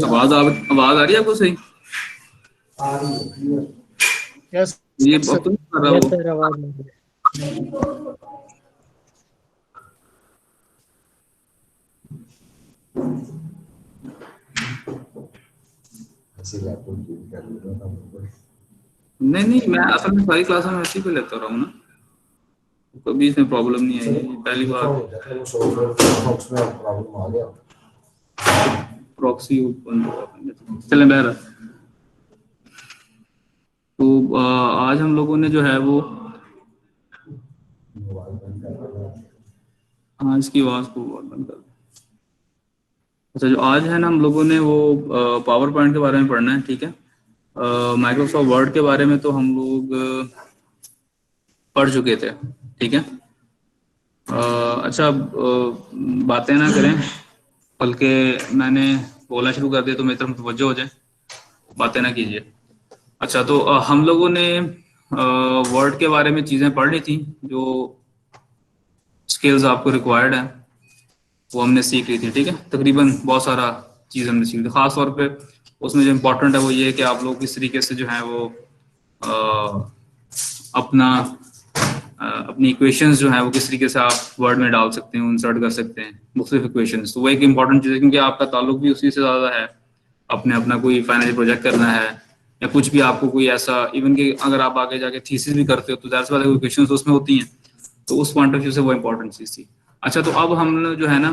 आवाज आ रही है आपको सही? यस ये अब तो नहीं कर रहा वो। सर, आवाज आ रही है। नहीं, मैं असल में सारी क्लास में ऐसे ही पे लेता रहा हूँ ना, कभी इसमें प्रॉब्लम नहीं आई, पहली बार प्रॉक्सी बंद हुआ। चलें बहर। तो आज हम लोगों ने जो है वो, हाँ इसकी आवाज को बंद कर। अच्छा, जो आज है ना हम लोगों ने वो पावर पॉइंट के बारे में पढ़ना है, ठीक है। माइक्रोसॉफ्ट वर्ड के बारे में तो हम लोग पढ़ चुके थे, ठीक है। अच्छा, बातें ना करें, बल्कि मैंने बोलना शुरू कर दिया तो मेरी तरफ तवज्जो हो जाए, बातें ना कीजिए। अच्छा, तो हम लोगों ने वर्ड के बारे में चीज़ें पढ़ ली थी, जो स्किल्स आपको रिक्वायर्ड है वो हमने सीख ली थी, ठीक है। तकरीबन बहुत सारा चीज़ हमने सीख ली, ख़ास तौर पे उसमें जो इम्पोर्टेंट है वो ये है कि आप लोग किस तरीके से जो है वो अपना अपनी इक्वेशंस जो है वो किस तरीके से आप वर्ड में डाल सकते हैं, इंसर्ट कर सकते हैं मुख्तलिफ इक्वेशंस। तो वो एक इंपॉर्टेंट चीज़ है, क्योंकि आपका ताल्लुक भी उसी से ज़्यादा है। अपने अपना कोई फाइनल प्रोजेक्ट करना है या कुछ भी, आपको कोई ऐसा, इवन कि अगर आप आगे जाके थीसिस भी करते हो तो ज़ाहिर सी बात है इक्वेशंस उसमें होती हैं, तो उस पॉइंट ऑफ व्यू से वो इंपॉर्टेंट चीज़ थी। अच्छा, तो अब हमने जो है ना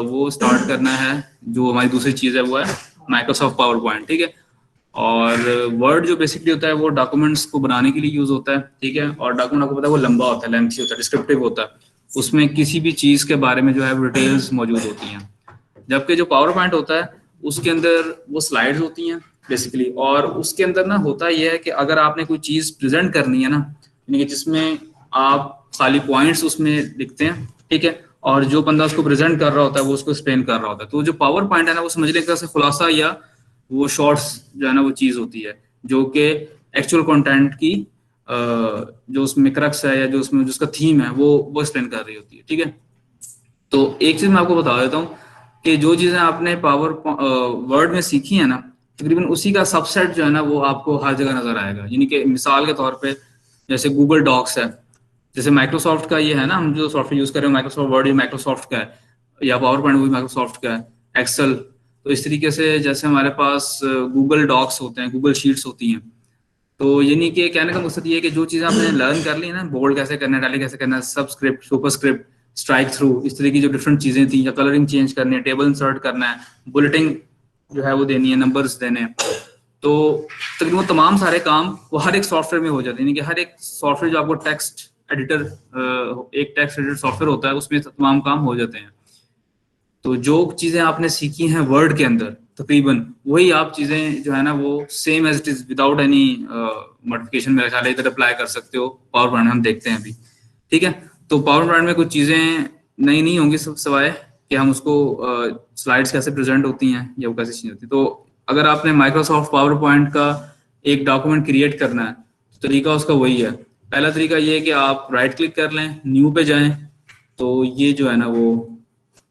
वो स्टार्ट करना है, जो हमारी दूसरी चीज़ है वो है माइक्रोसॉफ्ट पावर पॉइंट, ठीक है। और वर्ड जो बेसिकली होता है वो डॉक्यूमेंट्स को बनाने के लिए यूज होता है, ठीक है। और डॉक्यूमेंट आपको पता है वो लंबा होता है, लेंथी होता है, डिस्क्रिप्टिव होता है, उसमें किसी भी चीज़ के बारे में जो है वो डिटेल्स मौजूद होती हैं। जबकि जो पावर पॉइंट होता है उसके अंदर वो स्लाइड्स होती हैं बेसिकली, और उसके अंदर ना होता यह है कि अगर आपने कोई चीज़ प्रेजेंट करनी है ना, यानी कि जिसमें आप खाली पॉइंट्स उसमें लिखते हैं, ठीक है, और जो बंदा उसको प्रेजेंट कर रहा होता है वो उसको एक्सप्लेन कर रहा होता है, तो जो पावर पॉइंट है ना वो समझने का से खुलासा या वो शॉर्ट्स जो है ना वो चीज़ होती है, जो कि एक्चुअल कंटेंट की जो उसमें क्रक्स है या जो उसमें जिसका थीम है वो एक्सप्लेन कर रही होती है, ठीक है। तो एक चीज़ मैं आपको बता देता हूँ कि जो चीज़ें आपने पावर वर्ड में सीखी है ना, तकरीबन उसी का सबसेट जो है ना वो आपको हर जगह नजर आएगा। यानी कि मिसाल के तौर पे जैसे गूगल डॉक्स है, जैसे माइक्रोसॉफ्ट का ये है ना, हम जो सॉफ्टवेयर यूज कर रहे हैं माइक्रोसॉफ्ट वर्ड, ये माइक्रोसॉफ्ट का है, या पावर पॉइंट वो भी माइक्रोसॉफ्ट का है, एक्सेल। तो इस तरीके से जैसे हमारे पास गूगल डॉक्स होते हैं, गूगल शीट्स होती हैं। तो यानी कि कहने का मकसद ये है कि जो चीज़ें आपने लर्न कर ली है ना, बोल्ड कैसे करना है, टैली कैसे करना है, सबस्क्रिप्ट, सुपरस्क्रिप्ट, स्ट्राइक थ्रू, इस तरह की जो डिफरेंट चीज़ें थी, या कलरिंग चेंज करनी है, टेबल इंसर्ट करना है, बुलेटिंग जो है वो देनी है, नंबर्स देने हैं, तो तकरीबन तमाम सारे काम वो हर एक सॉफ्टवेयर में हो जाते हैं। यानी कि हर एक सॉफ्टवेयर जो आपको टेक्स्ट एडिटर, एक टेक्स्ट एडिटर सॉफ्टवेयर होता है, उसमें तमाम काम हो जाते हैं। तो जो चीज़ें आपने सीखी हैं वर्ड के अंदर, तकरीबन वही आप चीज़ें जो है ना वो same as it is without any modification मेरे ख्याल है इधर अप्लाई कर सकते हो पावर पॉइंट हम देखते हैं अभी, ठीक है। तो पावर पॉइंट में कुछ चीज़ें नई नहीं होंगी, सिवाय कि हम उसको स्लाइड्स कैसे प्रेजेंट होती हैं या वो कैसे चीज़ होती है। तो अगर आपने माइक्रोसॉफ्ट पावर पॉइंट का एक डॉक्यूमेंट क्रिएट करना है तो तरीका उसका वही है। पहला तरीका ये है कि आप राइट क्लिक कर लें, न्यू पे जाएं, तो ये जो है ना वो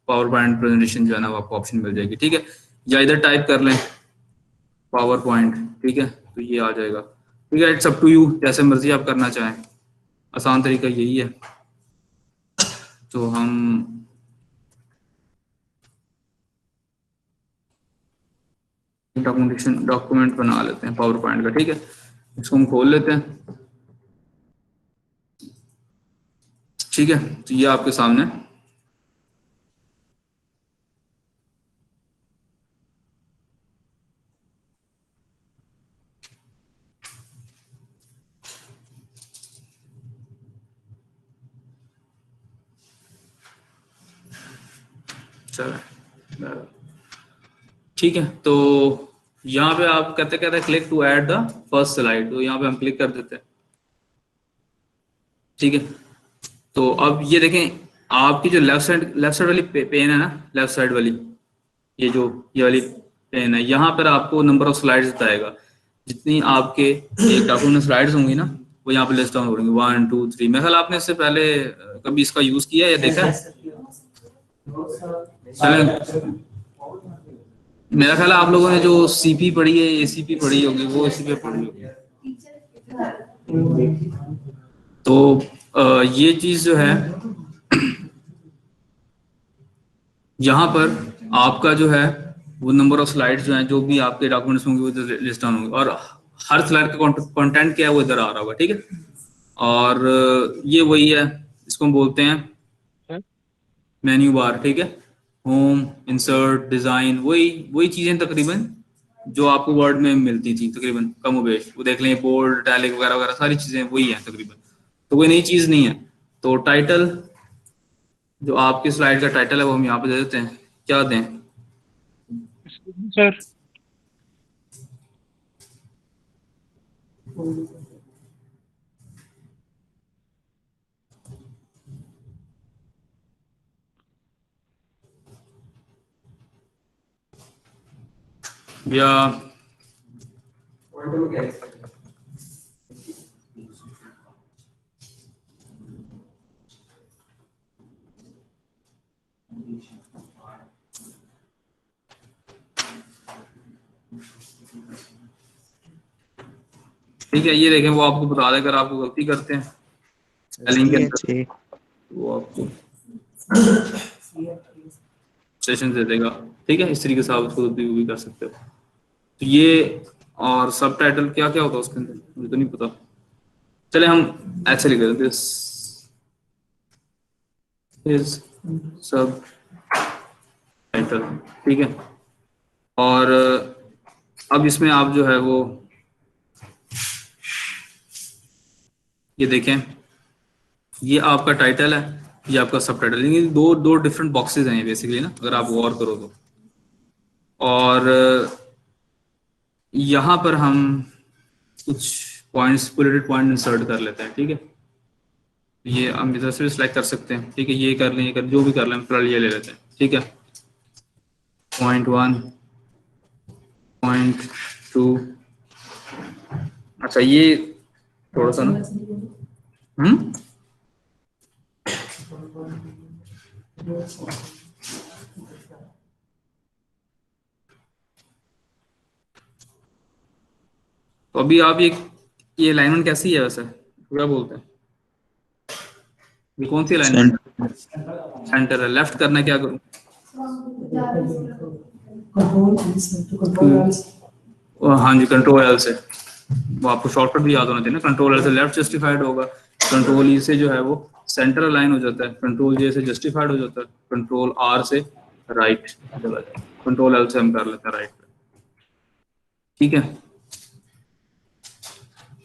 पावर पॉइंट प्रेजेंटेशन जो है ना वो आपको ऑप्शन मिल जाएगी, ठीक है। या इधर टाइप कर लें पावर पॉइंट, ठीक है, तो ये आ जाएगा, ठीक है। इट्स अप टू यू, जैसे मर्जी आप करना चाहें, आसान तरीका यही है। तो हम डॉक्यूमेंट बना लेते हैं पावर पॉइंट का, ठीक है। इसको हम खोल लेते हैं, ठीक है। तो ये आपके सामने चला, ठीक है। तो यहाँ पे आप कहते कहते click to add the first slide, तो यहाँ पे हम क्लिक कर देते हैं, ठीक है। तो अब ये देखें, आपकी जो लेफ्ट साइड वाली पेन है ना, लेफ्ट साइड वाली, ये वाली पेन है, यहाँ पर आपको नंबर ऑफ स्लाइड्स बताएगा। जितनी आपके एक डॉक्यूमेंट में स्लाइड्स होंगी ना वो यहाँ पे लिस्ट डाउन हो रही 1 2 3। मेरे ख्याल आपने इससे पहले कभी इसका यूज किया या देखा है? चलें, मेरा ख्याल है आप लोगों ने जो सीपी पढ़ी है, एसीपी पढ़ी होगी, वो एसीपी पढ़ी होगी। तो ये चीज जो है, यहाँ पर आपका जो है वो नंबर ऑफ स्लाइड्स जो है, जो भी आपके डॉक्यूमेंट्स होंगे वो लिस्ट डाउन होंगे, और हर स्लाइड का कंटेंट क्या है वो इधर आ रहा होगा, ठीक है। और ये वही है, इसको हम बोलते हैं मेन्यू बार, ठीक है। होम, इंसर्ट, डिजाइन, वही वही चीजें तकरीबन जो आपको वर्ड में मिलती थी तकरीबन कम बेश, वो देख लें, बोल्ड, इटैलिक वगैरह वगैरह सारी चीजें वही हैं तकरीबन, तो कोई नई चीज नहीं है। तो टाइटल, जो आपकी स्लाइड का टाइटल है वो हम यहाँ पे दे देते हैं, क्या दें? सर या ठीक है, ये देखें, वो आपको बता दें अगर आपको गलती करते हैं स्पेलिंग के अंदर, वो आपको सेशन दे देगा, ठीक है। इस तरीके से आप उसको भी कर सकते हो। तो ये, और सब टाइटल क्या क्या होता है उसके अंदर मुझे तो नहीं पता, चले हम ऐसे लिख देते, दिस इज सब टाइटल, ठीक है। और अब इसमें आप जो है वो ये देखें, ये आपका टाइटल है, ये आपका सब टाइटल, लेकिन दो दो डिफरेंट बॉक्सेस हैं ये बेसिकली ना, अगर आप गौर करो तो। और यहाँ पर हम कुछ पॉइंट्स, बुलेटेड पॉइंट इंसर्ट कर लेते हैं, ठीक है। ये हम इधर से सिलेक्ट कर सकते हैं, ठीक है, ये कर लें, ये कर, जो भी कर लें, फिलहाल ये ले लेते हैं, ठीक है। पॉइंट 1, पॉइंट 2, अच्छा ये थोड़ा सा ना, तो अभी आप ये अलाइनमेंट कैसी है वैसे, क्या बोलते हैं, ये कौन सी अलाइनमेंट? सेंटर है, लेफ्ट करना है, क्या करूं? हाँ जी, कंट्रोल एल से, वो आपको शॉर्टकट भी याद होना चाहिए ना, कंट्रोल एल से लेफ्ट जस्टिफाइड होगा, कंट्रोल ई से जो है वो सेंटर अलाइन हो जाता है, कंट्रोल जे से जस्टिफाइड हो जाता है, कंट्रोल आर से राइट चला जाता है, कंट्रोल एल से हम कर लेते हैं राइट, ठीक है।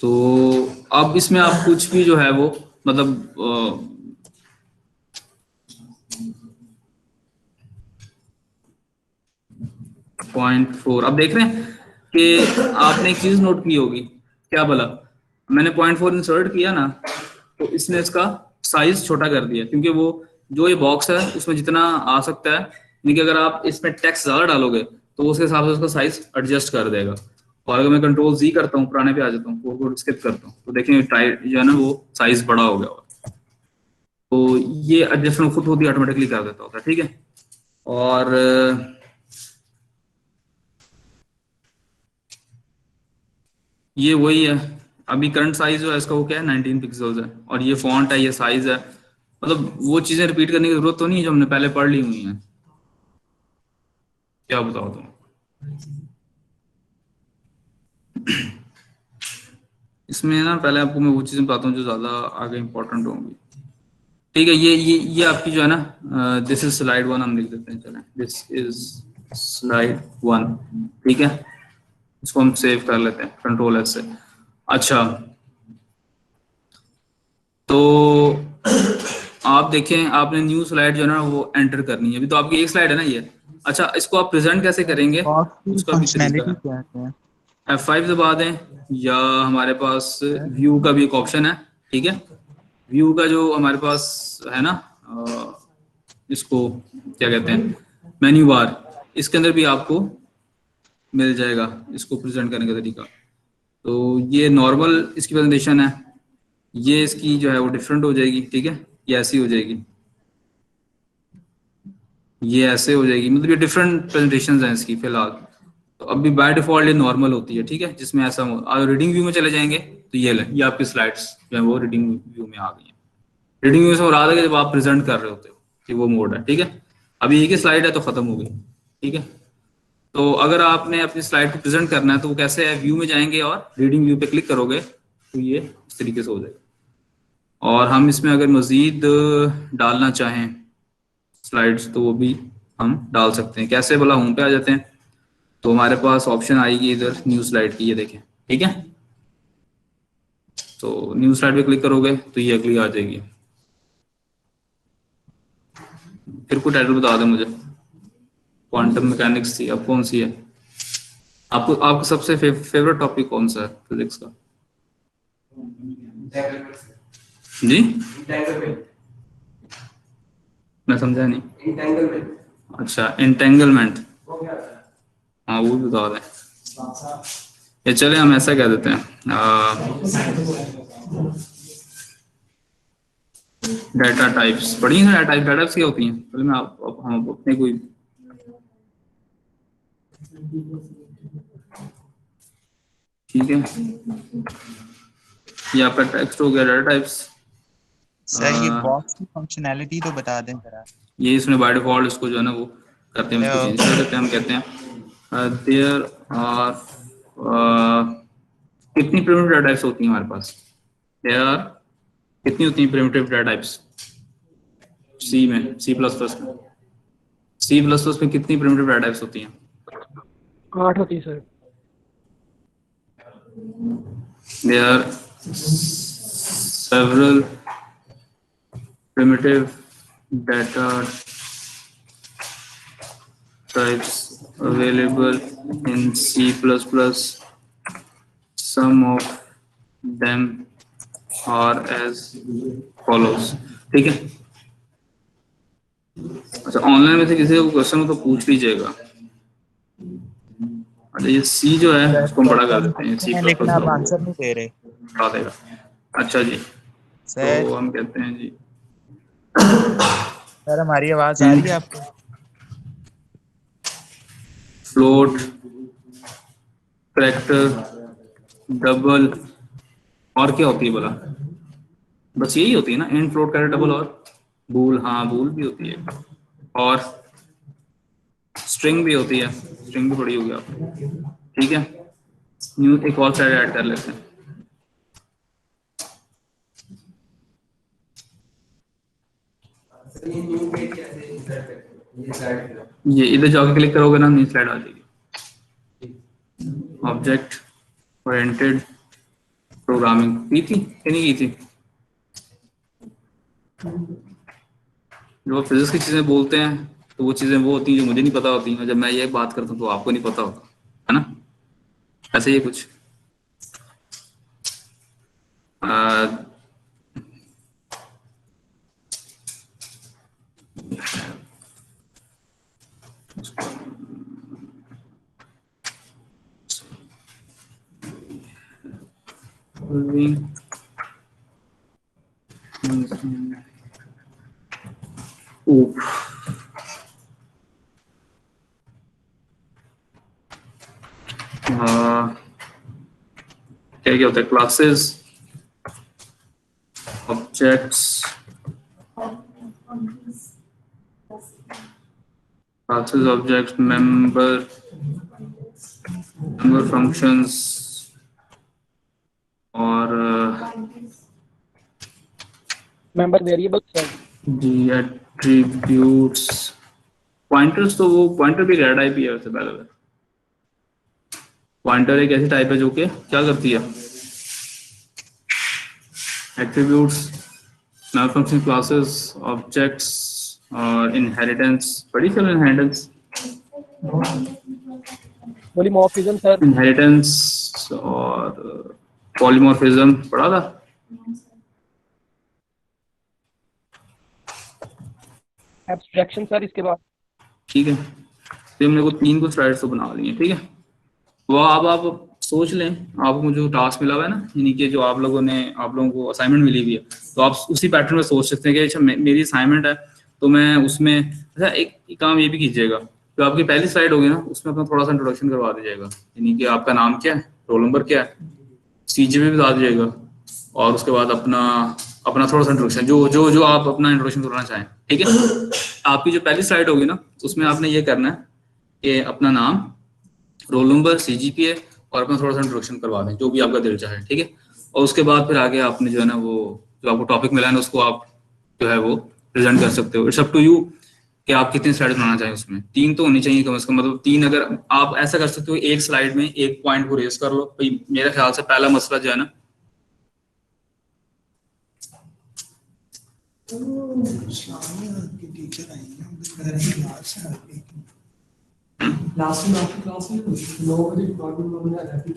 तो अब इसमें आप कुछ भी जो है वो मतलब पॉइंट 4, अब देख रहे हैं कि आपने एक चीज नोट की होगी, क्या बोला, मैंने पॉइंट 4 इंसर्ट किया ना, तो इसने इसका साइज छोटा कर दिया, क्योंकि वो जो ये बॉक्स है उसमें जितना आ सकता है, यानी कि अगर आप इसमें टेक्स्ट ज्यादा डालोगे तो उसके हिसाब से उसका साइज एडजस्ट कर देगा। और अगर मैं कंट्रोल जी करता हूँ, पुराने पे आ जाता हूँ, वो स्किप करता हूँ, तो देखेंगे टाइट जो है ना वो साइज बड़ा हो गया होगा, तो ये एडजस्टमेंट खुद ही ऑटोमेटिकली कर देता होता है, ठीक है। और ये वही है, अभी करंट साइज जो है इसका वो क्या है, 19 पिक्सल्स है, और ये फॉन्ट है, ये साइज है, मतलब वो चीजें रिपीट करने की जरूरत तो नहीं है जो हमने पहले पढ़ ली हुई हैं, क्या बताओ तुम? इसमें ना पहले आपको मैं वो चीजें बताता हूँ जो ज्यादा आगे इंपॉर्टेंट होंगी, ठीक है। ये आपकी जो है ना, दिस इज स्लाइड 1 हम लिख देते हैं, चलें, दिस इज स्लाइड 1, ठीक है। इसको हम सेव कर लेते हैं कंट्रोल एस से। अच्छा, तो आप देखें, आपने न्यू स्लाइड जो है ना वो एंटर करनी है, अभी तो आपकी एक स्लाइड है ना ये। अच्छा, इसको आप प्रेजेंट कैसे करेंगे, उसका भी तरीका है, F5 दबा दें, या हमारे पास व्यू का भी एक ऑप्शन है, ठीक है। व्यू का जो हमारे पास है ना, इसको क्या कहते हैं, मेन्यू बार, इसके अंदर भी आपको मिल जाएगा इसको प्रेजेंट करने का तरीका। तो ये नॉर्मल इसकी प्रेजेंटेशन है, ये इसकी जो है वो डिफरेंट हो जाएगी, ठीक है, ये ऐसी हो जाएगी, ये ऐसे हो जाएगी, मतलब ये डिफरेंट प्रेजेंटेशंस हैं इसकी फिलहाल। तो अभी बाय डिफॉल्ट ये नॉर्मल होती है, ठीक है, जिसमें ऐसा हो। आप रीडिंग व्यू में चले जाएंगे तो ये लें, ये आपकी स्लाइड्स जो है वो रीडिंग व्यू में आ गई हैं। रीडिंग व्यू से हो रहा था कि जब आप प्रेजेंट कर रहे होते हो कि वो मोड है, ठीक है। अभी एक ही स्लाइड है तो खत्म हो गई, ठीक है। तो अगर आपने अपनी स्लाइड को प्रेजेंट करना है तो वो कैसे है, व्यू में जाएंगे और रीडिंग व्यू पे क्लिक करोगे तो ये इस तरीके से हो जाएगा। और हम इसमें अगर मजीद डालना चाहें स्लाइड्स तो वो भी हम डाल सकते हैं। कैसे, बोला होम पे आ जाते हैं तो हमारे पास ऑप्शन आएगी इधर न्यू स्लाइड की, ये देखें, ठीक है। तो न्यू स्लाइड पे क्लिक करोगे तो ये अगली आ जाएगी। फिर कोई टाइटल बता दें मुझे। क्वांटम मैकेनिक्स थी, अब कौन सी है आपको? आपका सबसे फेवरेट टॉपिक कौन सा है फिजिक्स का? जी, मैं समझा नहीं। अच्छा, इंटेंगलमेंट, हाँ वो भी बता दें। ये चले हम ऐसा कह देते हैं डाटा टाइप्स। पढ़ी है डाटा टाइप्स क्या होती हैं? पहले मैं आप हम अपने कोई ठीक है, ये आपका टेक्स्ट हो गया डाटा टाइप्स। सर ये बॉक्स की फंक्शनैलिटी तो बता दें जरा। ये इसमें बाय डिफॉल्ट इसको जो है ना वो करते हैं, उसको चेंज कर देते हैं। हम कहते हैं देयर आर कितनी प्रिमिटिव डाटा टाइप्स होती हैं हमारे पास? देयर आर कितनी होती हैं प्रिमिटिव डाटा टाइप्स सी में, सी प्लस प्लस में? सी प्लस प्लस में कितनी प्रिमिटिव डाटा टाइप्स होती हैं? 8 होती है sir. There are several primitive data types available in C++. Some of them are as follows. ठीक है। अच्छा, ऑनलाइन में से किसी को क्वेश्चन हो तो पूछ लीजिएगा। अच्छा, ये सी जो है उसको हम बड़ा कर देते हैं, सी प्लस लेकिन आप आंसर नहीं दे रहे। बता देगा। अच्छा जी, सर तो हम कहते हैं जी, सर हमारी आवाज आ रही है आपको? फ्लोट, करैक्टर, डबल, और क्या होती है बोला? बस यही होती है ना, इंट, फ्लोट, कैरेक्टर, डबल और बूल। हाँ बूल भी होती है, और स्ट्रिंग भी होती है। स्ट्रिंग भी पढ़ी होगी आपने, ठीक है। न्यू एक और साइड ऐड कर लेते हैं। ये इधर जाके क्लिक करोगे ना, न्यू स्लाइड आ जाएगी। ऑब्जेक्ट ओरिएंटेड प्रोग्रामिंग की थी कि नहीं की थी? जो फिजिक्स की चीजें बोलते हैं तो वो चीजें वो होती हैं जो मुझे नहीं पता होती हैं, जब मैं ये बात करता हूँ तो आपको नहीं पता होता है ना, ऐसे ही कुछ। क्या क्या होता है? Classes, objects, classes, objects, member functions और मेंबर वेरिएबल सर। जी एट्रीब्यूट्स। पॉइंटर्स तो वो पॉइंटर भी डेटा टाइप ही है वैसे। पहले पॉइंटर एक ऐसी टाइप है जो कि क्या करती है? Attributes, member function, classes, objects और इनहेरिटेंस। पढ़ी चलो इनहेरिटेंस? Polymorphism sir. इनहेरिटेंस और पॉलीमॉर्फिज्म पढ़ा था। एब्स्ट्रैक्शन सर इसके बाद। ठीक है, तो हमने को 3 को स्लाइड्स तो बना ली है, ठीक है। वो अब आप सोच लें, आपको मुझे जो टास्क मिला हुआ है ना, यानी कि जो आप लोगों को असाइनमेंट मिली हुई है, तो आप उसी पैटर्न में सोच सकते हैं कि अच्छा मेरी असाइनमेंट है तो मैं उसमें अच्छा एक काम ये भी कीजिएगा, जो आपकी पहली स्लाइड होगी ना उसमें अपना थोड़ा सा इंट्रोडक्शन करवा दीजिएगा, यानी कि आपका नाम क्या है, रोल नंबर क्या है, सीजीपी बता दीजिएगा, और उसके बाद अपना अपना थोड़ा सा इंट्रोडक्शन जो जो जो आप अपना इंट्रोडक्शन करना चाहें, ठीक है। आपकी जो पहली स्लाइड होगी ना उसमें आपने ये करना है कि अपना नाम, रोल नंबर, सीजीपीए और अपना थोड़ा सा इंट्रोडक्शन करवा दें, जो भी आपका दिल चाहे, ठीक है। और उसके बाद फिर आगे आपने जो है ना वो जो आपको टॉपिक मिला है ना उसको आप जो है वो प्रेजेंट कर सकते हो। इट्स अप टू यू कि आप कितनी स्लाइड बनाना चाहें, उसमें 3 तो होनी चाहिए कम से कम, मतलब 3। अगर आप ऐसा कर सकते हो एक स्लाइड में एक पॉइंट को रेस कर लो भाई, मेरे ख्याल से पहला मसला जो है ना लास्ट में आपकी क्लास में 9 बजे डिपार्टमेंट में मुझे आती है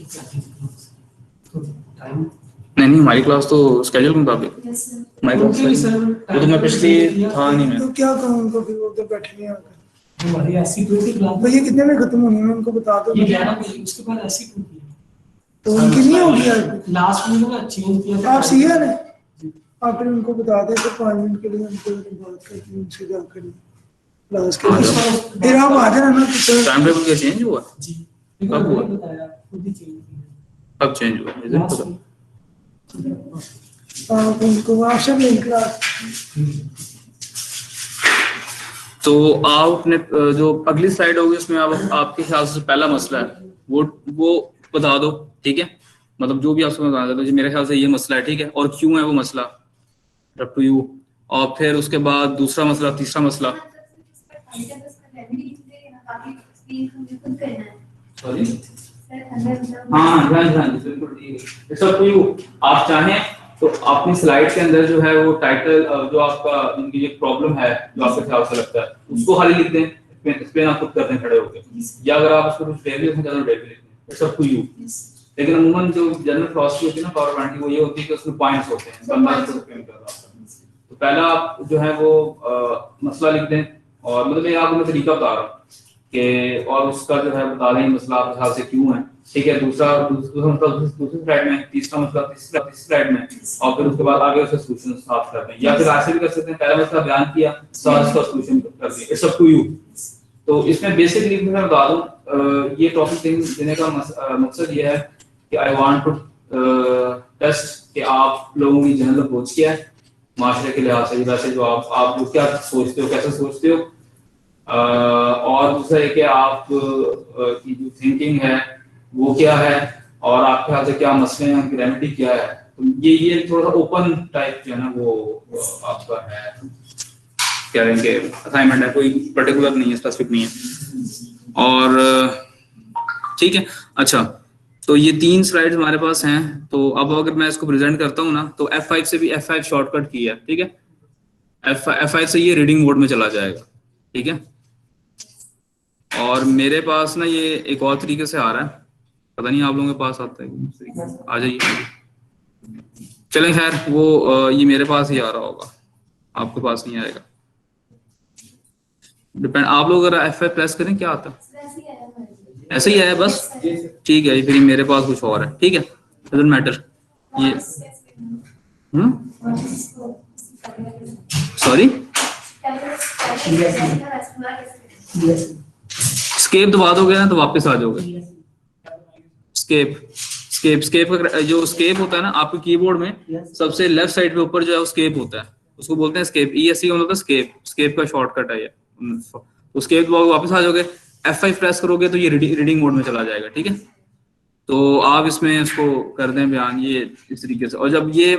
तो टाइम नहीं हमारी क्लास तो स्केड्यूल के मुताबिक हमारी क्लास वो तो मैं पिछली था नहीं मैं तो क्या कहूँ उनको फिर उधर बैठे हैं आकर हमारी ऐसी कोई की क्लास तो ये कितने में खत्म होनी है उनको बता दो ये 11 बजे उसके बाद ऐसी कोई की तो उनकी नहीं होगी आज लास्ट में ना चेंज किया आप सीआर है आप फिर उनको बता दें तो 5 मिनट के लिए उनको बात करके उनसे जाकर क्लास के फिर आप आ जाना ना तो टाइम टेबल क्या चेंज हुआ, जी कब हुआ? बताया खुद ही चेंज किया कब चेंज हुआ मुझे नहीं पता। आप उनको आपसे नहीं क्लास तो आप अपने जो अगली स्लाइड होगी उसमें आप आपके ख्याल से पहला मसला है वो बता दो, ठीक है। मतलब जो भी आपसे बता दो जी मेरे ख्याल से ये मसला है, ठीक है, और क्यों है वो मसला, अप टू यू। और फिर उसके बाद दूसरा मसला, तीसरा मसला। सॉरी हाँ बिल्कुल ठीक है, इट्स अप टू यू। आप चाहें तो अपनी स्लाइड के अंदर जो है वो टाइटल जो आपका इनकी जो प्रॉब्लम है जो आपके ख्याल से लगता है उसको खाली लिख दें, इसमें आप खुद करते हैं खड़े होकर, या अगर आप उसको कुछ डेली लिखना चाहते हो डेली लिखें, इट्स अप टू यू। लेकिन अमूमन जो जनरल फिलॉसफी होती है ना पावर पॉइंट की, वो ये होती है कि उसमें पॉइंट्स होते हैं, बंदा इसको एक्सप्लेन कर रहा है। तो पहला आप जो है वो मसला लिख दें, और मतलब मैं आपको तरीका बता रहा हूँ कि और उसका जो है बता दें मसला आपके ख्याल से क्यों है, ठीक है। दूसरा मतलब दूसरी स्लाइड में, तीसरा मसला तीसरी स्लाइड में, और फिर उसके बाद आगे उसका सॉल्यूशन साथ करते हैं, या फिर ऐसे भी कर सकते हैं पहला मसला बयान किया साथ उसका सॉल्यूशन कर दिया, इट्स अप टू यू। तो इसमें बेसिकली मैं बता दूं ये टॉपिक देने का मकसद ये है कि आई वांट टू टेस्ट कि आप लोगों की जनरल अप्रोच क्या है माशरे के लिहाज से, वैसे जो आप लोग क्या सोचते हो, कैसे सोचते हो, और दूसरा है कि आप की जो थिंकिंग है वो क्या है, और आपके ख्याल से क्या मसले हैं, उनकी रेमेडी क्या है। तो ये थोड़ा सा ओपन टाइप जो है ना वो आपका है, क्या कहेंगे असाइनमेंट है, कोई पर्टिकुलर नहीं है, स्पेसिफिक नहीं है। और ठीक है, अच्छा तो ये 3 स्लाइड्स हमारे पास हैं। तो अब अगर मैं इसको प्रेजेंट करता हूँ ना तो F5 से भी F5 शॉर्टकट की है, ठीक है। F5 से ये रीडिंग मोड में चला जाएगा, ठीक है। और मेरे पास ना ये एक और तरीके से आ रहा है, पता नहीं आप लोगों के पास आता है कि आ जाइए, चलें खैर वो ये मेरे पास ही आ रहा होगा, आपके पास नहीं आएगा, डिपेंड। आप लोग अगर F5 प्रेस करें क्या आता है, ऐसे ही है बस, ठीक है। फिर मेरे पास कुछ और है, ठीक है, डजंट मैटर ये। सॉरी स्केप दबा दोगे ना तो वापस आ जाओगे। स्केप का जो स्केप होता है ना आपके कीबोर्ड में सबसे लेफ्ट साइड पे ऊपर जो है वो स्केप होता है, उसको बोलते हैं स्केप, ESC का मतलब स्केप का शॉर्टकट है ये। तो स्केप दबाओगे वापस आ जाओगे, F5 प्रेस करोगे तो ये रीडिंग मोड में चला जाएगा, ठीक है। तो आप इसमें इसको कर दें बयान ये इस तरीके से। और जब ये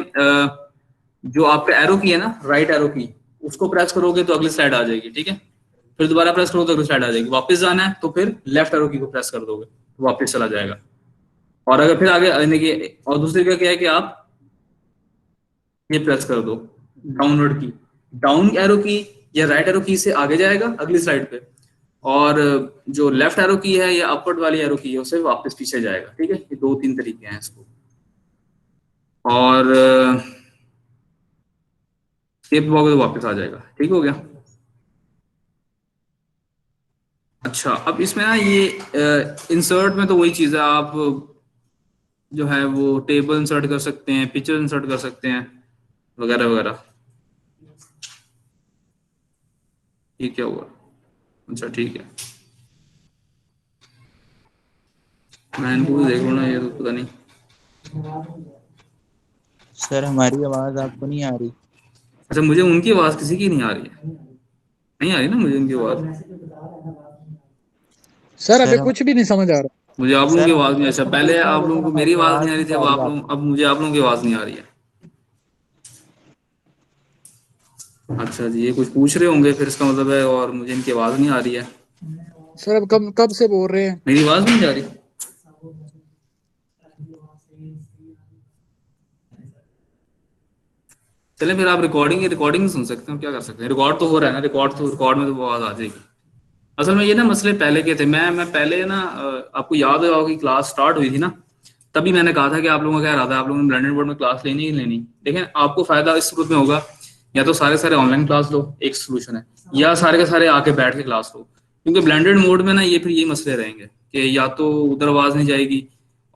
जो आपका एरो की है ना राइट एरो की, उसको प्रेस करोगे तो अगली स्लाइड आ जाएगी, ठीक है। फिर दोबारा प्रेस करोगे तो अगली स्लाइड आ जाएगी, वापस जाना है तो फिर लेफ्ट एरो की को प्रेस कर दोगे तो वापस चला जाएगा। और अगर फिर आगे आने की और दूसरी का क्या है कि आप ये प्रेस कर दो डाउनवर्ड की, डाउन एरो की या राइट एरो की से आगे जाएगा अगली स्लाइड पे, और जो लेफ्ट एरो की है या अपवर्ड वाली एरो की है उसे वापस पीछे जाएगा, ठीक है। ये 2-3 तरीके हैं इसको। और स्केप दबाओगे तो वापस आ जाएगा, ठीक हो गया। अच्छा अब इसमें ना ये इंसर्ट में तो वही चीज़ है, आप जो है वो टेबल इंसर्ट कर सकते हैं, पिक्चर इंसर्ट कर सकते हैं वगैरह वगैरह। ये क्या हुआ? अच्छा ठीक है, मैं इनको भी देख लूँ ना, ये तो पता नहीं। सर हमारी आवाज आपको नहीं आ रही? अच्छा मुझे उनकी आवाज किसी की नहीं आ रही है, नहीं आ रही ना मुझे उनकी आवाज। सर अभी सर हम कुछ भी नहीं समझ आ रहा। मुझे आप लोगों सर की हम आवाज नहीं, अच्छा पहले पूछ रहे हैं आप लोगों लेकिन को मेरी हमारी आवाज आवाज नहीं आ रही थी, नहीं आ रही आपको। अब मुझे आप लोगों की आवाज नहीं आ रही है। अच्छा जी, ये कुछ पूछ रहे होंगे फिर इसका मतलब है, और मुझे इनकी आवाज नहीं आ रही है। सर अब कब कब से बोल रहे हैं? मेरी आवाज नहीं जा रही? चले फिर आप रिकॉर्डिंग सुन सकते हो, क्या कर सकते हैं, रिकॉर्ड तो हो रहा है ना, रिकॉर्ड में तो आवाज आ जाएगी। असल में ये ना मसले पहले के थे, मैं पहले ना आपको याद होगा कि क्लास स्टार्ट हुई थी ना, तभी मैंने कहा था कि आप लोगों का क्या रहा था, आप लोगों ने ब्लेंडेड बोर्ड में क्लास लेनी ही लेनी। लेकिन आपको फायदा इस सूरत में होगा, या तो सारे सारे ऑनलाइन क्लास लो, एक सोल्यूशन है, या सारे के सारे आके बैठ के क्लास लो। क्योंकि ब्लेंडेड मोड में ना ये फिर ये मसले रहेंगे कि या तो उधर आवाज नहीं जाएगी,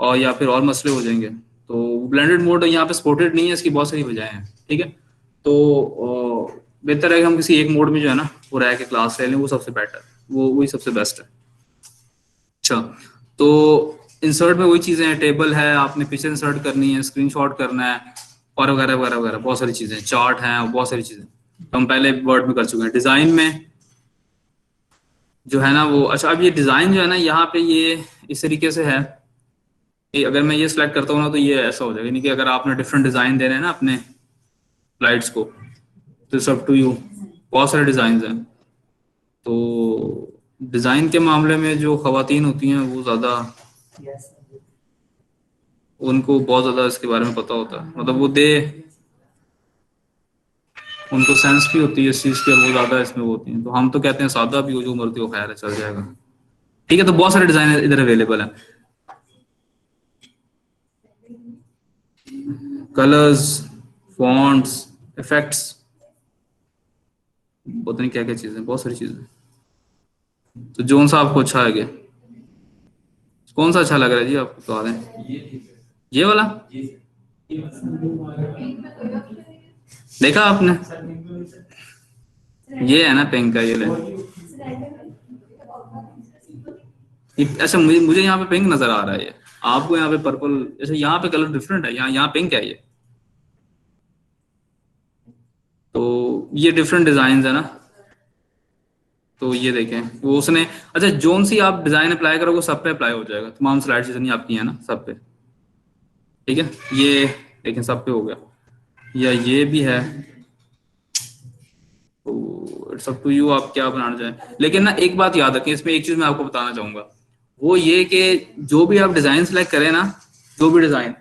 और या फिर और मसले हो जाएंगे। तो ब्लेंडेड मोड यहाँ पे सपोर्टेड नहीं है, इसकी बहुत सारी वजह हैं, ठीक है। तो बेहतर है कि हम किसी एक मोड में जो है ना वो रह के क्लास ले लें, वो सबसे बेटर, वो वही सबसे बेस्ट है। अच्छा, तो इंसर्ट में वही चीजें हैं, टेबल है, आपने पिक्चर इंसर्ट करनी है, स्क्रीनशॉट करना है, और वगैरह वगैरह वगैरह, बहुत सारी चीजें, चार्ट हैं, बहुत सारी चीजें तो हम पहले वर्ड में कर चुके हैं। डिजाइन में जो है ना वो, अच्छा अब ये डिजाइन जो है ना यहाँ पे ये इस तरीके से है कि अगर मैं ये सिलेक्ट करता हूँ ना तो ये ऐसा हो जाएगा, यानी कि अगर आपने डिफरेंट डिजाइन देने हैं ना अपने स्लाइड्स को, तो सब टू यू, बहुत सारे डिजाइन हैं। तो डिजाइन के मामले में जो खवातीन होती हैं वो ज्यादा, उनको बहुत ज्यादा इसके बारे में पता होता है, मतलब वो दे, उनको सेंस भी होती है इस चीज की, और वो ज्यादा इसमें होती हैं। तो हम तो कहते हैं सादा भी हो, जो मर्जी हो, खैर है, चल जाएगा। ठीक है, तो बहुत सारे डिजाइन इधर अवेलेबल है, कलर्स, फॉन्ट्स, इफेक्ट्स, पता नहीं क्या क्या चीजें, बहुत सारी चीजें। तो जोन सा आपको अच्छा लगे, कौन सा अच्छा लग रहा है जी, आपको बता दें। ये वाला देखा आपने, ये है ना पिंक का, ये ले। अच्छा मुझे मुझे यहाँ पे पिंक नजर आ रहा है, ये आपको यहाँ पे पर्पल, अच्छा यहाँ पे कलर डिफरेंट है, यहाँ यहाँ पिंक है ये, तो ये डिफरेंट डिजाइन है ना। तो ये देखें वो उसने, अच्छा जोन सी आप डिजाइन अप्लाई करोगे सब पे अप्लाई हो जाएगा, तमाम स्लाइड्स जितनी आपकी है ना सब पे, ठीक है। ये देखें सब पे हो गया, या ये भी है, तो इट्स अप टू यू आप क्या बनाना चाहें। लेकिन ना एक बात याद रखें, इसमें एक चीज मैं आपको बताना चाहूंगा, वो ये कि जो भी आप डिजाइन सेलेक्ट करें ना, जो भी डिजाइन,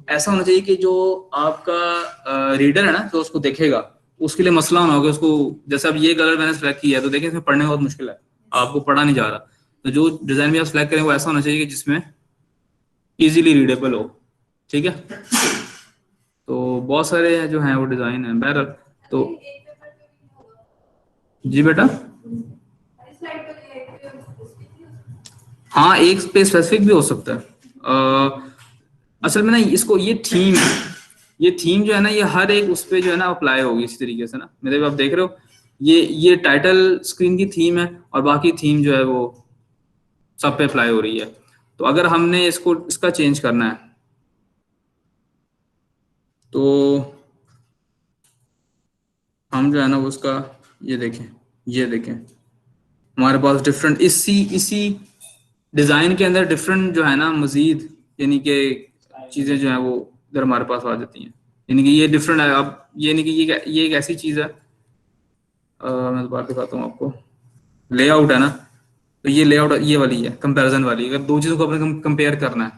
ऐसा होना चाहिए कि जो आपका रीडर है ना, जो उसको देखेगा, उसके लिए मसला होना होगा उसको। जैसे अब ये कलर मैंने सेलेक्ट किया है, तो देखें इसमें पढ़ने में बहुत मुश्किल है, आपको पढ़ा नहीं जा रहा। तो जो डिजाइन भी आप सेलेक्ट करें वो ऐसा होना चाहिए कि जिसमें इजीली रीडेबल हो, ठीक है। तो बहुत सारे जो हैं वो डिजाइन है बहरहाल। तो जी बेटा, हाँ एक पे स्पेसिफिक भी हो सकता है। असल में ना इसको, ये थीम है, ये थीम जो है ना ये हर एक उस पे जो है ना अप्लाई होगी इसी तरीके से ना, मेरे आप देख रहे हो, ये टाइटल स्क्रीन की थीम है, और बाकी थीम जो है वो सब पे अप्लाई हो रही है। तो अगर हमने इसको इसका चेंज करना है तो हम जो है ना वो उसका, ये देखें हमारे पास डिफरेंट इसी डिजाइन के अंदर डिफरेंट जो है ना मजीद, यानी कि चीजें जो है वो इधर हमारे पास आ जाती हैं, यानी कि ये डिफरेंट है। अब ये नहीं कि ये एक ऐसी चीज है, मैं दोबारा दिखाता हूँ आपको, लेआउट है ना, तो ये लेआउट ये वाली है कंपैरिजन वाली, अगर दो चीजों को अपने कंपेयर करना है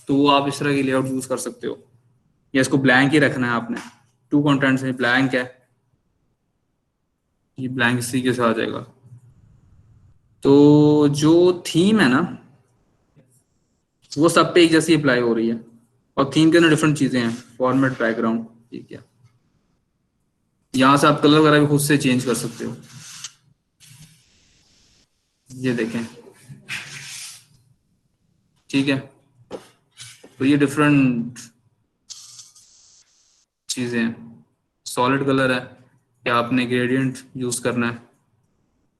तो वो आप इस तरह की लेआउट यूज कर सकते हो, या इसको ब्लैंक ही रखना है आपने, टू कंटेंट्स में ब्लैंक है, ये ब्लैंक इसी के साथ आ जाएगा। तो जो थीम है ना वो सब पे एक जैसी अप्लाई हो रही है, और थीम के अंदर डिफरेंट चीजें हैं, फॉर्मेट, बैकग्राउंड, ठीक है। यहाँ से आप कलर वगैरह भी खुद से चेंज कर सकते हो, ये देखें, ठीक है। तो ये डिफरेंट चीजें हैं, सॉलिड कलर है, या आपने ग्रेडियंट यूज करना है,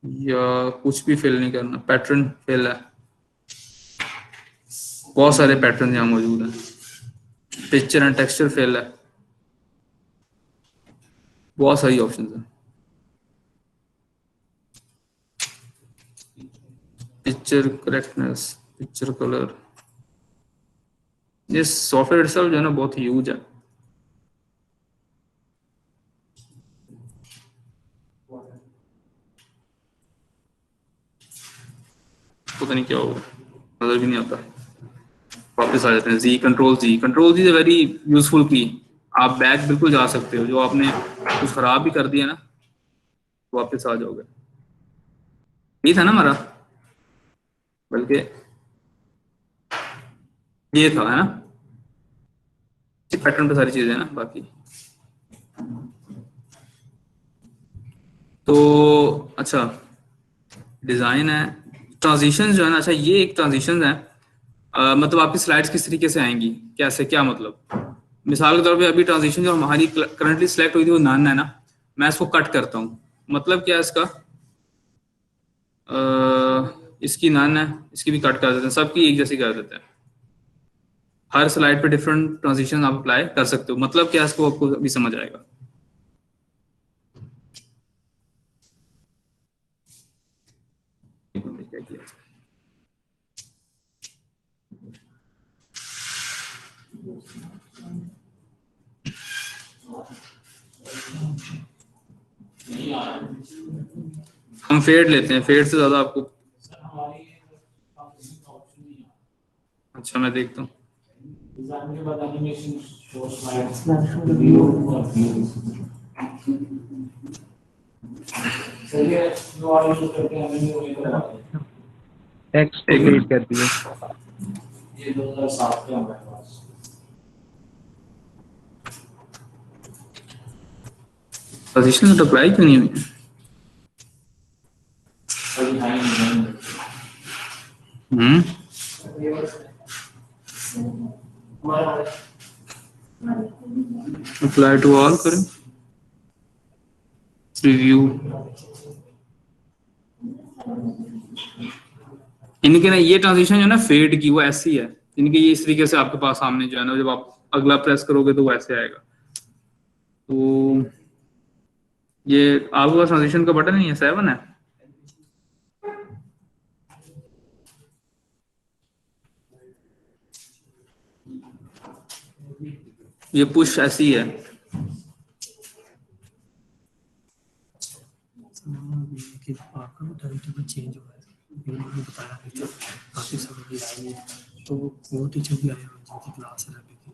या कुछ भी फिल नहीं करना, पैटर्न फिल है, बहुत सारे पैटर्न यहाँ मौजूद हैं, पिक्चर एंड टेक्सचर फिल है, बहुत सारी ऑप्शंस हैं, पिक्चर करेक्टनेस, पिक्चर कलर, ये सॉफ्टवेयर itself जो है ना बहुत ह्यूज है। पता नहीं क्या होगा, नजर भी नहीं आता। वापस आ जाते हैं, G control G is very useful की। आप बैक बिल्कुल जा सकते हो, जो आपने कुछ खराब भी कर दिया ना वापस आ जाओगे। ये था ना हमारा, बल्कि ये था, है ना, पैटर्न पे सारी चीजें है ना बाकी। तो अच्छा डिजाइन है, ट्रांजिशन जो है ना, अच्छा ये एक ट्रांजिशन है, मतलब आपकी स्लाइड्स किस तरीके से आएंगी, कैसे, क्या मतलब, मिसाल के तौर पे अभी ट्रांजिशन जो हमारी करंटली सिलेक्ट हुई थी वो नन है ना, मैं इसको कट करता हूँ, मतलब क्या है इसका, इसकी नन है, इसकी भी कट कर देते हैं, सबकी एक जैसी कर देते हैं, हर स्लाइड पे डिफरेंट ट्रांजिशन आप अप्लाई कर सकते हो, मतलब क्या इसको आपको अभी समझ आएगा। क्या किया हम फेड लेते हैं, फेड से ज्यादा आपको, अच्छा मैं देखता हूँ, टेक्स्ट को रीड कर दिए। ये 2007 के हमारे पास पोजीशन तो अप्लाई क्यों नहीं हुई? अप्लाई टू ऑल करें, रिव्यू, इनके ना ये ट्रांजिशन जो है ना फेड की, वो ऐसी है, इनके ये इस तरीके से आपके पास सामने जो है ना, जब आप अगला प्रेस करोगे तो वो ऐसे आएगा। तो ये आपके पास ट्रांजिशन का बटन नहीं है, 7 है, ये पुश ऐसी है, कि आपका वो टाइम टेबल चेंज हुआ है, उन्होंने बताया नहीं था, काफ़ी सब भी आए हैं, तो वो टीचर भी आए हैं जिनकी क्लास है अभी की,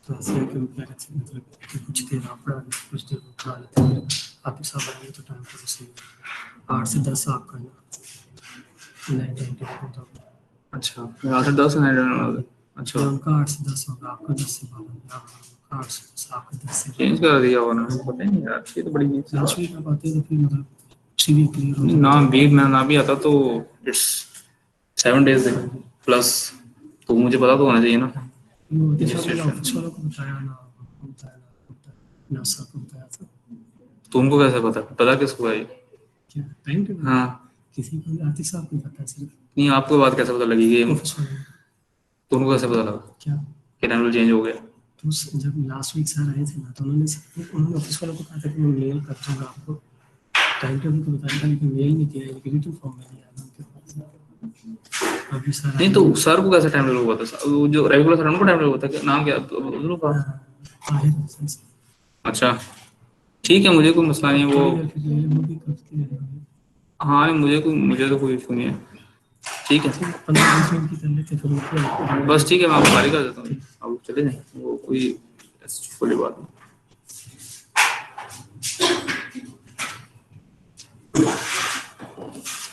तो ऐसे है कि वो क्या कहते हैं, मतलब कि कुछ देर आप पढ़ा लेते, कुछ देर वो पढ़ा लेते हैं, आप सब आएंगे तो टाइम टेबल सही है, 8 से 10 आप करना नए टाइम टेबल होता है। अच्छा 8 से 10 है, अच्छा उनका 8 से 10 होगा, आपका 10 से 12, 8 से 10, आपका 10 से चेंज कर दिया होगा ना, पता नहीं यार, ये तो बड़ी लास्ट वीक आप आते हैं तो फिर मतलब सीवी क्लियर हो ना, वीक में ना भी आता तो इट्स 7 डेज प्लस, तो मुझे पता तो होना चाहिए ना। ऑफिस वालों को बताया ना, ना सर को बताया था, तुमको कैसे पता किसको है ये? क्या टाइम टेबल? हाँ किसी को आतिक साहब को पता है सिर्फ, नहीं, आपको बात कैसे पता लगी कि ऑफिस वालों को। तुमको कैसे पता लगा क्या कि टाइम चेंज हो गया? तो जब लास्ट वीक सर आए थे ना, तो उन्होंने ऑफिस वालों को कहा था कि मैं मेल कर दूंगा आपको, टाइम टेबल को बताया था, लेकिन मेल नहीं किया, रिटन फॉर्म में नहीं आया उनके पास। अभी सर नहीं तो सर को कैसे टाइम टेबल हुआ था? वो जो रेगुलर सर उनको टाइम टेबल होता है, नाम क्या उधर का? अच्छा ठीक है, मुझे कोई मसला नहीं है वो, हाँ मुझे तो कोई इशू नहीं है, ठीक है 15-20 मिनट की कर लेते फिर बस, ठीक है मैं आपको खाली कर देता हूँ, आप चले जाएं, वो कोई ऐसी बात नहीं।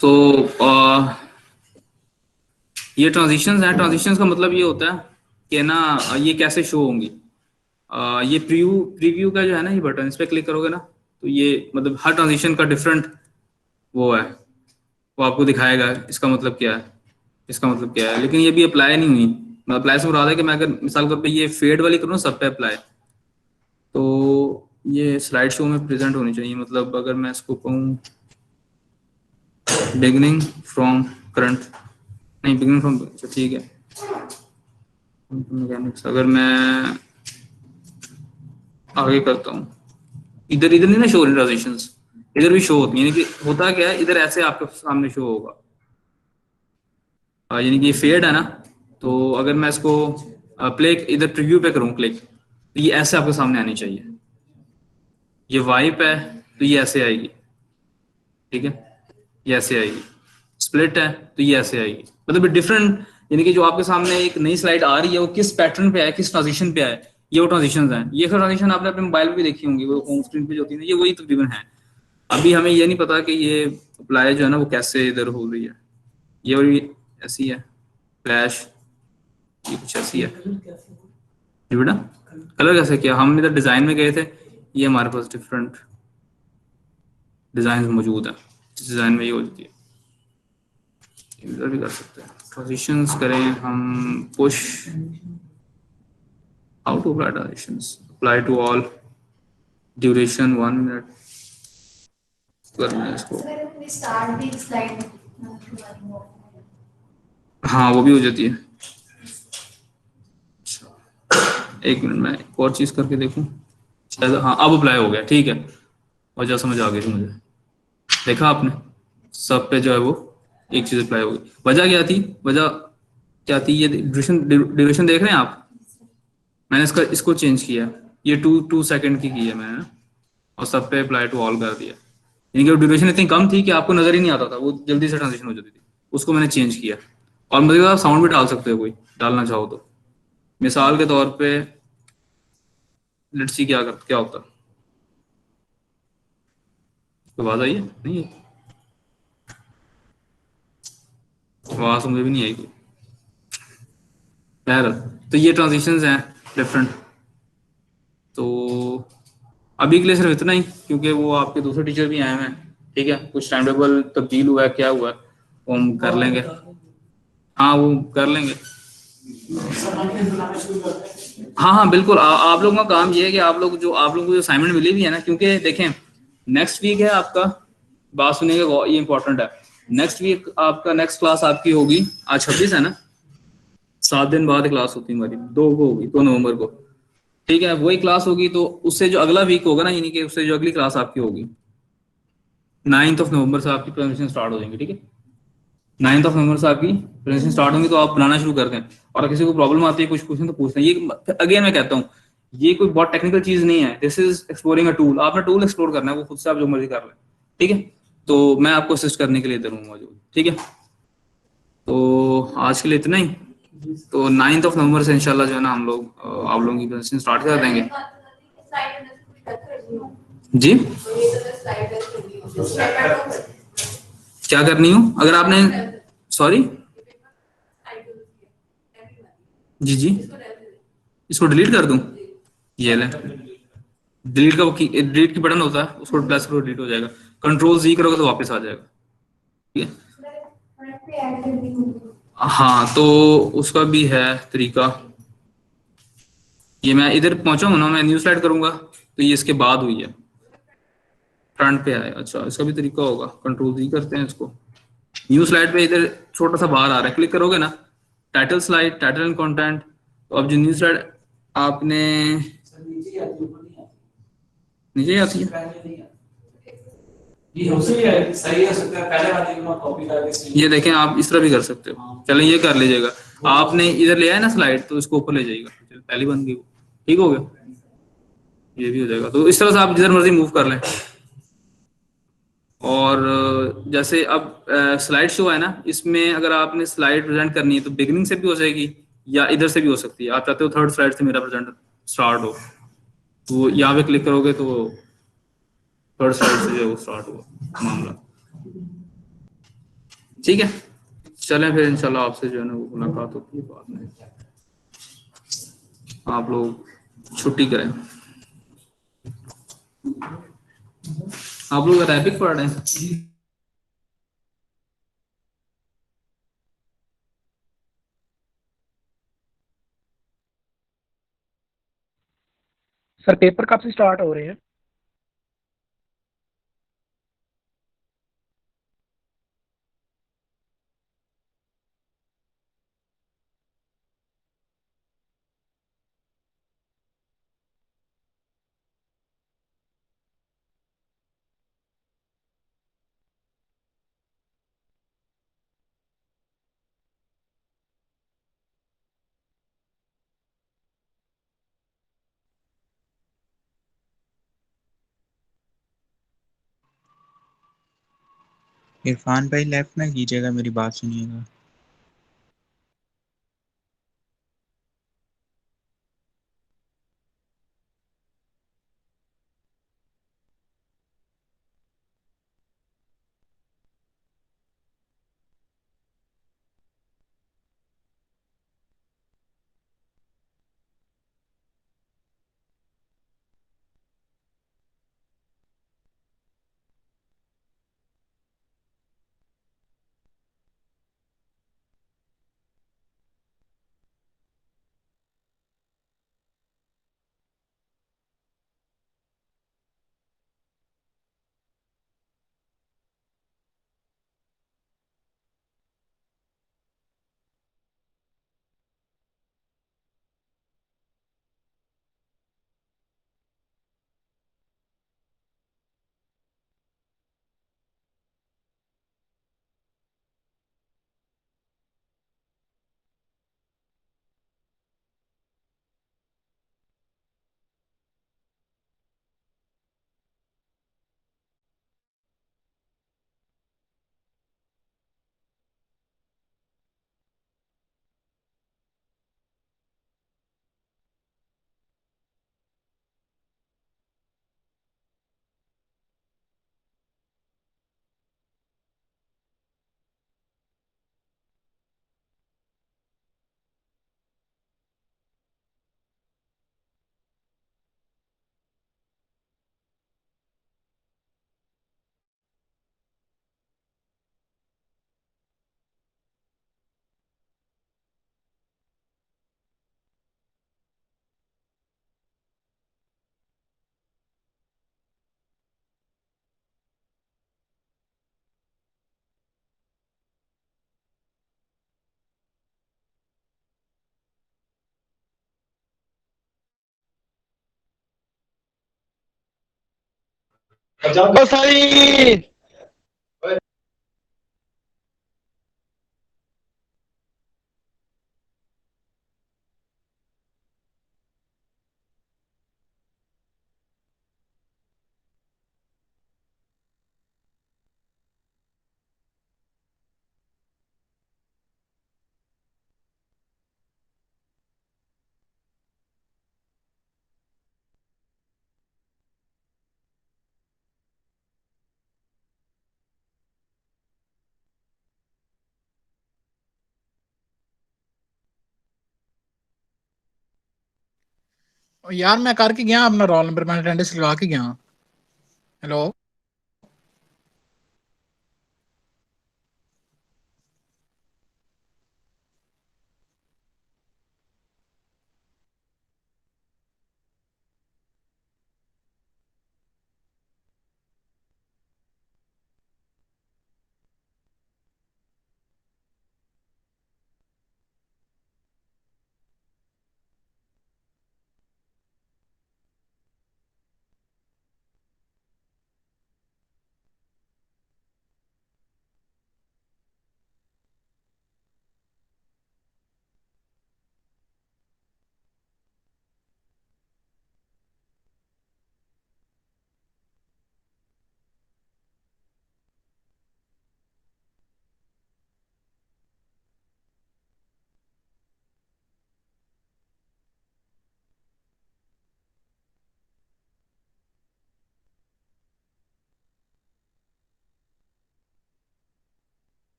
तो ये ट्रांजिशंस हैं, ट्रांजिशंस का मतलब ये होता है कि ना ये कैसे शो होंगी, ये प्रीव्यू का जो है ना ये बटन, इस पर क्लिक करोगे ना तो ये मतलब हर ट्रांजिशन का डिफरेंट वो है, वो आपको दिखाएगा इसका मतलब क्या है, इसका मतलब क्या है, लेकिन ये भी अप्लाई नहीं हुई। मतलब अप्लाई से मुराद है कि मैं अगर मिसाल के तौर पे ये फेड वाली करूँ सब पे अप्लाई, तो ये स्लाइड शो में प्रेजेंट होनी चाहिए, मतलब अगर मैं इसको कहूँ बिगनिंग फ्रॉम करंट, नहीं बिगनिंग फ्रॉम, ठीक है। मैकेनिक्स अगर मैं आगे करता हूँ, इधर इधर नहीं ना शो ट्रांजिशंस, इधर भी शो होती है, यानी कि होता क्या है, इधर ऐसे आपके सामने शो होगा, यानी कि ये फेड है ना, तो अगर मैं इसको प्ले इधर प्रीव्यू पे करूँ क्लिक, तो ये ऐसे आपके सामने आनी चाहिए। ये वाइप है तो ये ऐसे आएगी, ठीक है, ये ऐसे आएगी। स्प्लिट है तो ये ऐसे आएगी, मतलब डिफरेंट, यानी कि जो आपके सामने एक नई स्लाइड आ रही है वो किस पैटर्न पे है, किस ट्रांजिशन पे है, ये वो ट्रांजिशंस हैं। ये ट्रांजिशन आपने अपने मोबाइल पे भी देखी होंगी, वो होम स्क्रीन पे जो होती है, ये वही तकरीबन है। अभी हमें ये नहीं पता कि ये अप्लाई जो है ना वो कैसे इधर हो रही है, ये वाली ऐसी है फ्लैश, ये कुछ ऐसी है जी बेटा। कलर कैसे किया, हम इधर डिजाइन में गए थे, ये हमारे पास डिफरेंट डिजाइन मौजूद है, डिजाइन में ये होती है, इधर भी कर सकते हैं। ट्रांजिशंस करें हम, push how to apply transitions, apply to all, duration 1 minute करना है इसको, हाँ वो भी हो जाती है। एक मिनट मैं एक और चीज करके देखूं, शायद हाँ अब अप्लाई हो गया, ठीक है, वजह समझ आ गई थी मुझे। देखा आपने सब पे जो है वो एक चीज अप्लाई हो गई। वजह क्या थी, वजह क्या थी, ये ड्यूरेशन देख रहे हैं आप, मैंने इसको चेंज किया, ये 2 सेकंड की है मैंने, और सब पे अप्लाई टू ऑल कर दिया, यानी कि ड्यूरेशन इतनी कम थी कि आपको नजर ही नहीं आता था, वो जल्दी से ट्रांजिशन हो जाती थी, उसको मैंने चेंज किया। और मतलब आप साउंड भी डाल सकते हो, कोई डालना चाहो तो, मिसाल के तौर पे लेट्स सी क्या होता, आवाज आई है नहीं है, आवाज तो मुझे भी नहीं आई कोई, बहरहाल तो ये ट्रांजिशंस हैं डिफरेंट। तो अभी के लिए सिर्फ इतना ही, क्योंकि वो आपके दूसरे टीचर भी आए हुए हैं, ठीक है, कुछ टाइम टेबल तब्दील हुआ है, क्या हुआ है वो हम कर लेंगे, हाँ वो कर लेंगे। हाँ हाँ बिल्कुल, आप लोगों का काम ये है कि आप लोगों को जो असाइनमेंट मिली हुई है ना, क्योंकि देखें नेक्स्ट वीक है आपका, बात सुनिएगा ये इंपॉर्टेंट है, नेक्स्ट वीक आपका नेक्स्ट क्लास आपकी होगी, आज 26 है ना, 7 दिन बाद क्लास होती है हमारी, 2 को होगी, 2 नवंबर को, ठीक है, वही क्लास होगी। तो उससे जो अगला वीक होगा ना, यानी कि उससे जो अगली क्लास आपकी होगी 9 नवंबर से आपकी प्रेजेंटेशन स्टार्ट हो जाएंगी, ठीक है, 9 नवंबर से आपकी प्रेजेंटेशन स्टार्ट होंगी, तो आप बनाना शुरू कर दें, और किसी को प्रॉब्लम आती है कुछ क्वेश्चन तो पूछते हैं। ये अगेन मैं कहता हूँ ये कोई बहुत टेक्निकल चीज नहीं है, this is exploring a tool, आपने टूल एक्सप्लोर करना है, वो खुद से आप जो मर्जी कर लें, ठीक है, तो मैं आपको असिस्ट करने के लिए इधर हूँ मौजूद, ठीक है। तो आज के लिए इतना ही, तो 9 नवंबर से इंशाल्लाह जो है ना हम लोग आप लोगों की प्रेजेंटेशन स्टार्ट कर देंगे जी। क्या करनी हो अगर आपने, सॉरी जी जी, इसको डिलीट कर दूं, ये ले डिलीट की बटन होता है, उसको प्रेस करो डिलीट हो जाएगा, कंट्रोल जी करोगे तो वापस आ जाएगा, ठीक है। हाँ तो उसका भी है तरीका, ये मैं इधर पहुंचा हूं ना, मैं न्यू स्लाइड करूंगा तो ये इसके बाद हुई है, फ्रंट पे आए, अच्छा इसका भी तरीका होगा, कंट्रोल जी करते हैं इसको, न्यू स्लाइड पे इधर छोटा सा बाहर आ रहा है, क्लिक करोगे ना, title slide, title and content, तो अब जो न्यू स्लाइड आपने नीचे आती है, ये देखें आप इस तरह भी कर सकते हो, चलें ये कर लीजिएगा, आपने इधर ले आया ना स्लाइड, तो इसको ऊपर ले जाइएगा, पहली बन गई, ठीक हो गया, ये भी हो जाएगा, तो इस तरह से आप जिधर मर्जी मूव कर लें। और जैसे अब स्लाइड शो है ना, इसमें अगर आपने स्लाइड प्रेजेंट करनी है तो बिगिनिंग से भी हो जाएगी या इधर से भी हो सकती है, आप चाहते हो थर्ड स्लाइड से मेरा प्रेजेंट स्टार्ट हो, तो यहाँ पे क्लिक करोगे तो थर्ड स्लाइड से जो है वो स्टार्ट हुआ मामला, ठीक है। चलें फिर इंशाल्लाह आपसे जो है ना वो मुलाकात होती है बाद में, आप लोग छुट्टी करें, आप लोग अरेबिक पढ़ रहे हैं, सर पेपर कब से स्टार्ट हो रहे हैं? इरफान भाई लेफ्ट ना कीजिएगा, मेरी बात सुनिएगा। यार मैं करके गया अपना रोल नंबर, मैं अटेंडेंस लगा के गया। हेलो